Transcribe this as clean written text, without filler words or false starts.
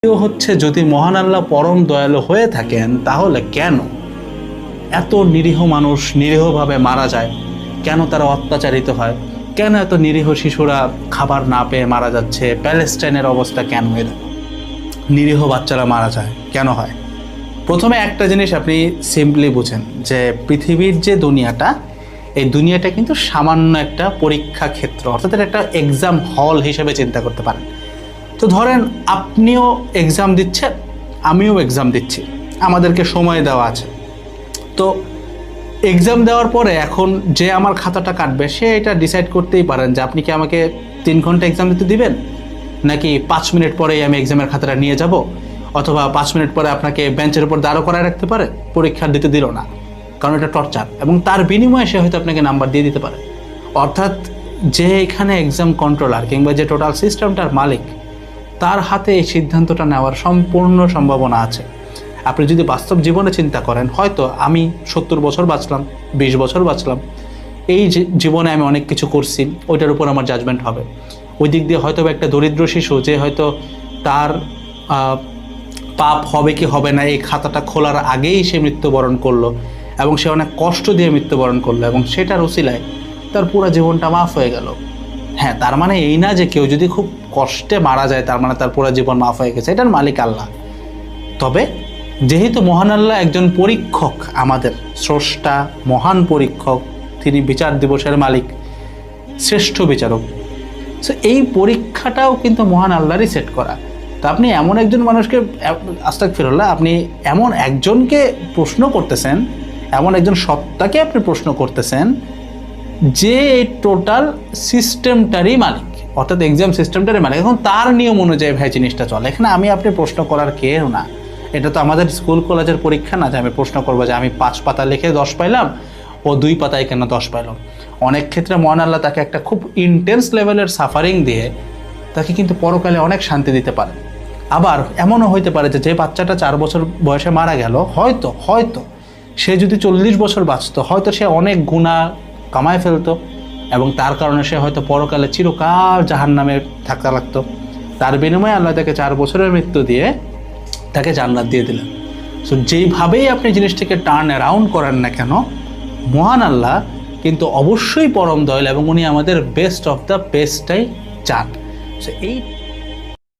হচ্ছে যদি মহান আল্লাহ পরম দয়ালু হয়ে থাকেন তাহলে কেন এত নিরীহ মানুষ নিরীহভাবে মারা যায়, কেন তারা অত্যাচারিত হয়, কেন এত নিরীহ শিশুরা খাবার না পেয়ে মারা যাচ্ছে, প্যালেস্টাইনের অবস্থা কেন এরকম, নিরীহ বাচ্চারা মারা যায় কেন হয়? প্রথমে একটা জিনিস আপনি সিম্পলি বুঝেন যে পৃথিবীর যে দুনিয়াটা, এই দুনিয়াটা কিন্তু সামান্য একটা পরীক্ষা ক্ষেত্র, অর্থাৎ একটা এক্সাম হল হিসেবে চিন্তা করতে পারেন। তো ধরেন আপনিও এক্সাম দিচ্ছেন, আমিও এক্সাম দিচ্ছি, আমাদেরকে সময় দেওয়া আছে। তো এক্সাম দেওয়ার পরে এখন যে আমার খাতাটা কাটবে সে এটা ডিসাইড করতেই পারেন যে আপনি কি আমাকে 3 ঘন্টা এক্সাম দিতে দিবেন, নাকি 5 মিনিট পরেই আমি এক্সামের খাতাটা নিয়ে যাব, অথবা 5 মিনিট পরে আপনাকে বেঞ্চের উপর দাঁড় করায় রাখতে পারে, পরীক্ষা দিতে দিল না, কারণ এটা টর্চার, এবং তার বিনিময়ে সে হয়তো আপনাকে নাম্বার দিয়ে দিতে পারে। অর্থাৎ যে এখানে এক্সাম কন্ট্রোলার কিংবা যে টোটাল সিস্টেমটার মালিক, তার হাতে এই সিদ্ধান্তটা নেওয়ার সম্পূর্ণ সম্ভাবনা আছে। আপনি যদি বাস্তব জীবনে চিন্তা করেন, হয়তো আমি 70 বছর বাঁচলাম, 20 বছর বাঁচলাম, এই জীবনে আমি অনেক কিছু করছি, ওইটার উপর আমার জাজমেন্ট হবে। ওই দিক দিয়ে হয়তো একটা দরিদ্র শিশু যে হয়তো তার পাপ হবে কি হবে না এই খাতাটা খোলার আগেই সে মৃত্যুবরণ করলো, এবং সে অনেক কষ্ট দিয়ে মৃত্যুবরণ করলো, এবং সেটার উসিলায় তার পুরো জীবনটা মাফ হয়ে গেল। হ্যাঁ, তার মানে এই না যে কেউ যদি খুব কষ্টে মারা যায় তার মানে তার পুরো জীবন মাফ হয়ে গেছে, এটার মালিক আল্লাহ। তবে যেহেতু মহান আল্লাহ একজন পরীক্ষক, আমাদের স্রষ্টা, মহান পরীক্ষক, তিনি বিচার দিবসের মালিক, শ্রেষ্ঠ বিচারক, সো এই পরীক্ষাটাও কিন্তু মহান আল্লাহরই সেট করা। তো আপনি এমন একজন মানুষকে, আস্তাগফিরুল্লাহ, আপনি এমন একজনকে প্রশ্ন করতেছেন, এমন একজন সত্তাকে আপনি প্রশ্ন করতেছেন যে এই টোটাল সিস্টেমটারই মালিক, অর্থাৎ এক্সাম সিস্টেমটারই মালিক। এখন তার নিয়ম অনুযায়ী ভাই জিনিসটা চলে। এখানে আমি আপনি প্রশ্ন করার কেউ না। এটা তো আমাদের স্কুল কলেজের পরীক্ষা না যে আমি প্রশ্ন করবো যে আমি 5 পাতা লিখে 10 পাইলাম, ও 2 পাতায় কেন 10 পাইলাম। অনেক ক্ষেত্রে মহান আল্লাহ তাকে একটা খুব ইন্টেন্স লেভেলের সাফারিং দিয়ে তাকে কিন্তু পরকালে অনেক শান্তি দিতে পারে। আবার এমনও হইতে পারে যে বাচ্চাটা 4 বছর বয়সে মারা গেল, হয়তো সে যদি 40 বছর বাঁচত, হয়তো সে অনেক গুনাহ কামায় ফেলতো, এবং তার কারণে সে হয়তো পরকালে চিরকাল জাহান্নামে থাকতে লাগতো। তার বিনিময়ে আল্লাহ তাকে 4 বছরের মৃত্যু দিয়ে তাকে জান্নাত দিয়ে দিলেন। সো যেইভাবেই আপনি জিনিসটাকে টার্ন অ্যারাউন্ড করেন না কেন, মহান আল্লাহ কিন্তু অবশ্যই পরম দয়ালু, এবং উনি আমাদের বেস্ট অফ দ্য বেস্টটাই চান। সো এই